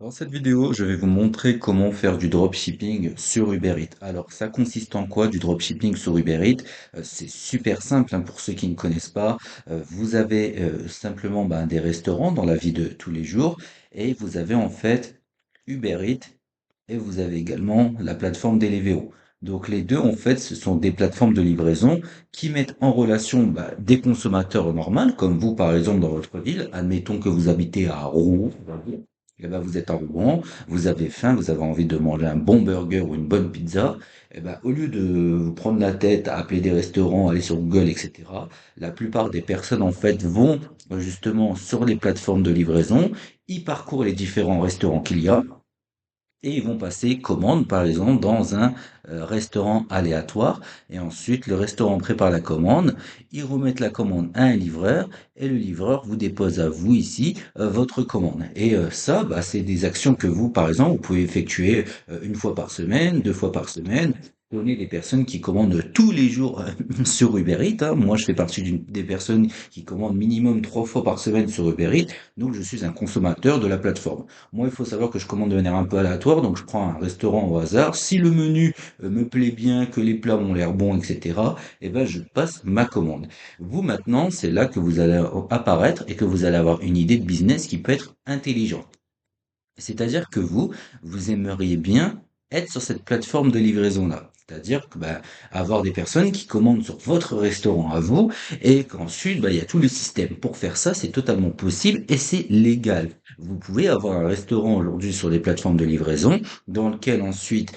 Dans cette vidéo, je vais vous montrer comment faire du dropshipping sur Uber Eats. Alors, ça consiste en quoi du dropshipping sur Uber Eats? C'est super simple hein, pour ceux qui ne connaissent pas. Vous avez simplement des restaurants dans la vie de tous les jours et vous avez en fait Uber Eats et vous avez également la plateforme Deliveroo. Donc les deux, en fait, ce sont des plateformes de livraison qui mettent en relation des consommateurs normaux, comme vous, par exemple, dans votre ville. Admettons que vous habitez à Rouen, eh ben, vous êtes en Rouen, vous avez faim, vous avez envie de manger un bon burger ou une bonne pizza. Eh ben, au lieu de vous prendre la tête à appeler des restaurants, aller sur Google, etc., la plupart des personnes, en fait, vont justement sur les plateformes de livraison, ils parcourent les différents restaurants qu'il y a, et ils vont passer commande, par exemple, dans un restaurant aléatoire. Et ensuite, le restaurant prépare la commande, ils remettent la commande à un livreur, et le livreur vous dépose à vous ici votre commande. Et ça, c'est des actions que vous, par exemple, vous pouvez effectuer une fois par semaine, deux fois par semaine. Donner des personnes qui commandent tous les jours sur Uber Eats, hein. Moi, je fais partie des personnes qui commandent minimum trois fois par semaine sur Uber Eats. Donc, je suis un consommateur de la plateforme. Moi, il faut savoir que je commande de manière un peu aléatoire, donc je prends un restaurant au hasard. Si le menu me plaît bien, que les plats ont l'air bons, etc., eh ben, je passe ma commande. Vous, maintenant, c'est là que vous allez apparaître et que vous allez avoir une idée de business qui peut être intelligente. C'est-à-dire que vous aimeriez bien être sur cette plateforme de livraison-là. C'est-à-dire que avoir des personnes qui commandent sur votre restaurant à vous et qu'ensuite il y a tout le système. Pour faire ça, c'est totalement possible et c'est légal. Vous pouvez avoir un restaurant aujourd'hui sur les plateformes de livraison dans lequel ensuite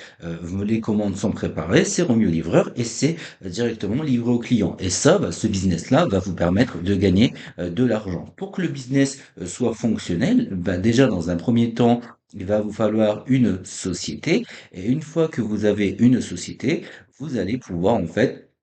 les commandes sont préparées, c'est remis au livreur et c'est directement livré au client. Et ça, ce business-là va vous permettre de gagner de l'argent. Pour que le business soit fonctionnel, déjà dans un premier temps, il va vous falloir une société. Et une fois que vous avez une société, vous allez pouvoir en fait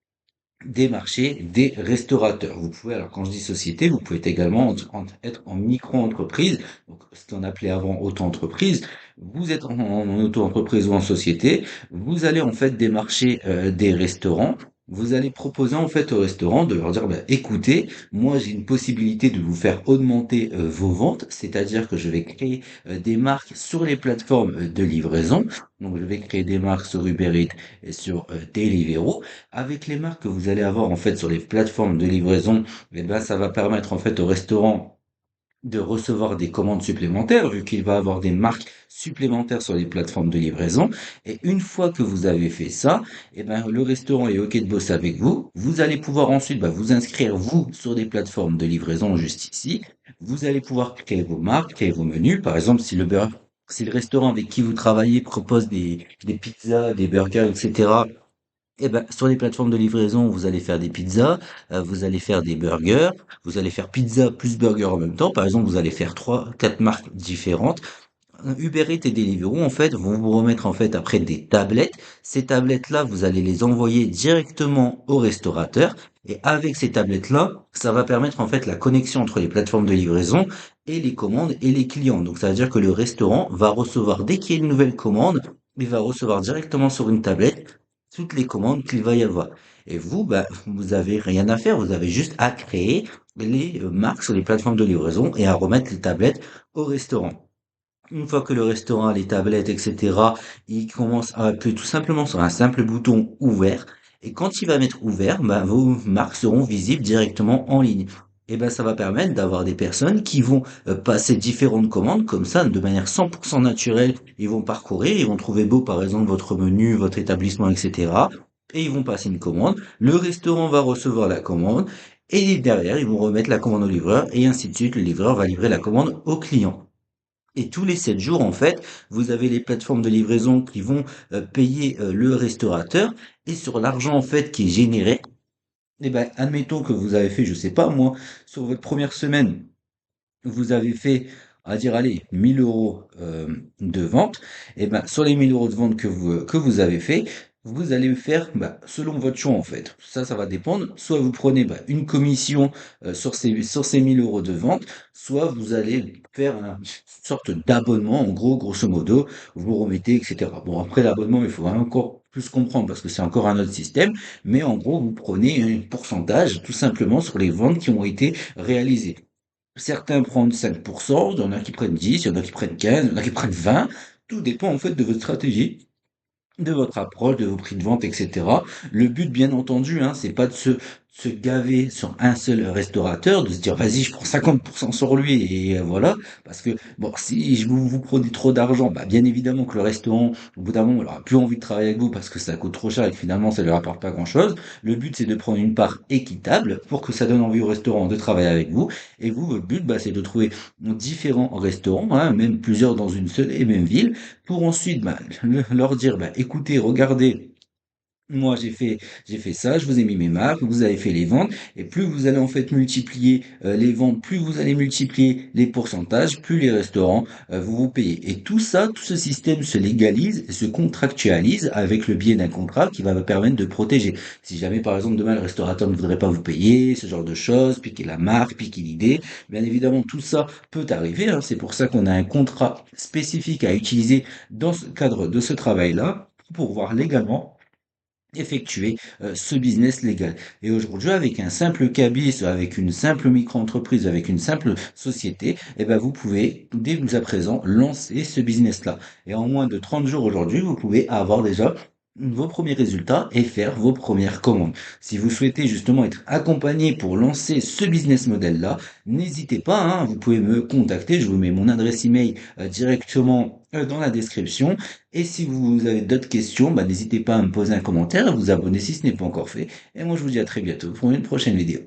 démarcher des restaurateurs. Vous pouvez, alors quand je dis société, vous pouvez également être en micro-entreprise, donc ce qu'on appelait avant auto-entreprise. Vous êtes en auto-entreprise ou en société, vous allez en fait démarcher des restaurants. Vous allez proposer en fait au restaurant de leur dire, écoutez, moi j'ai une possibilité de vous faire augmenter vos ventes, c'est-à-dire que je vais créer des marques sur les plateformes de livraison. Donc je vais créer des marques sur Uber Eats et sur Deliveroo. Avec les marques que vous allez avoir en fait sur les plateformes de livraison, ça va permettre en fait au restaurant de recevoir des commandes supplémentaires, vu qu'il va avoir des marques supplémentaires sur les plateformes de livraison. Et une fois que vous avez fait ça, le restaurant est OK de bosser avec vous. Vous allez pouvoir ensuite vous inscrire, vous, sur des plateformes de livraison juste ici. Vous allez pouvoir créer vos marques, créer vos menus. Par exemple, si le restaurant avec qui vous travaillez propose des pizzas, des burgers, etc., sur les plateformes de livraison, vous allez faire des pizzas, vous allez faire des burgers, vous allez faire pizza plus burger en même temps. Par exemple, vous allez faire trois, quatre marques différentes. Uber Eats et Deliveroo, en fait, vont vous remettre, en fait, après des tablettes. Ces tablettes-là, vous allez les envoyer directement au restaurateur. Et avec ces tablettes-là, ça va permettre, en fait, la connexion entre les plateformes de livraison et les commandes et les clients. Donc, ça veut dire que le restaurant va recevoir, dès qu'il y a une nouvelle commande, il va recevoir directement sur une tablette toutes les commandes qu'il va y avoir. Et vous, vous avez rien à faire. Vous avez juste à créer les marques sur les plateformes de livraison et à remettre les tablettes au restaurant. Une fois que le restaurant a les tablettes, etc., il commence à appuyer tout simplement sur un simple bouton ouvert. Et quand il va mettre ouvert, vos marques seront visibles directement en ligne. Et ça va permettre d'avoir des personnes qui vont passer différentes commandes comme ça, de manière 100% naturelle. Ils vont parcourir, ils vont trouver beau, par exemple, votre menu, votre établissement, etc. Et ils vont passer une commande. Le restaurant va recevoir la commande. Et derrière, ils vont remettre la commande au livreur. Et ainsi de suite, le livreur va livrer la commande au client. Et tous les 7 jours, en fait, vous avez les plateformes de livraison qui vont payer le restaurateur. Et sur l'argent, en fait, qui est généré, admettons que vous avez fait, je sais pas moi, sur votre première semaine, vous avez fait, à dire, allez, 1000 € de vente. Et sur les 1000 € de vente que vous avez fait, vous allez faire selon votre choix en fait. Ça va dépendre. Soit vous prenez une commission sur ces 1000 € de vente, soit vous allez faire une sorte d'abonnement, en gros, grosso modo, vous remettez, etc. Bon, après l'abonnement, il faut encore plus comprendre parce que c'est encore un autre système, mais en gros, vous prenez un pourcentage tout simplement sur les ventes qui ont été réalisées. Certains prennent 5%, il y en a qui prennent 10, il y en a qui prennent 15, il y en a qui prennent 20. Tout dépend en fait de votre stratégie, de votre approche, de vos prix de vente, etc. Le but, bien entendu, hein, c'est pas de se gaver sur un seul restaurateur, de se dire vas-y, je prends 50% sur lui et voilà. Parce que bon, si vous prenez trop d'argent, bah bien évidemment que le restaurant, au bout d'un moment, il aura plus envie de travailler avec vous parce que ça coûte trop cher et que finalement ça lui rapporte pas grand-chose. Le but, c'est de prendre une part équitable pour que ça donne envie au restaurant de travailler avec vous. Et vous, votre but, bah, c'est de trouver différents restaurants, hein, même plusieurs dans une seule et même ville pour ensuite bah, leur dire bah, écoutez, regardez, moi j'ai fait ça, je vous ai mis mes marques, vous avez fait les ventes, et plus vous allez en fait multiplier les ventes, plus vous allez multiplier les pourcentages, plus les restaurants vous vous payez. Et tout ça, tout ce système se légalise et se contractualise avec le biais d'un contrat qui va vous permettre de protéger. Si jamais par exemple demain le restaurateur ne voudrait pas vous payer, ce genre de choses, piquer la marque, piquer l'idée, bien évidemment tout ça peut arriver, hein. C'est pour ça qu'on a un contrat spécifique à utiliser dans ce cadre de ce travail-là pour pouvoir légalement effectuer ce business légal. Et aujourd'hui, avec un simple cabis, avec une simple micro-entreprise, avec une simple société, eh ben, vous pouvez, dès à présent, lancer ce business-là. Et en moins de 30 jours aujourd'hui, vous pouvez avoir déjà vos premiers résultats et faire vos premières commandes. Si vous souhaitez justement être accompagné pour lancer ce business model-là, n'hésitez pas, hein, vous pouvez me contacter. Je vous mets mon adresse email directement dans la description. Et si vous avez d'autres questions, bah, n'hésitez pas à me poser un commentaire et à vous abonner si ce n'est pas encore fait. Et moi, je vous dis à très bientôt pour une prochaine vidéo.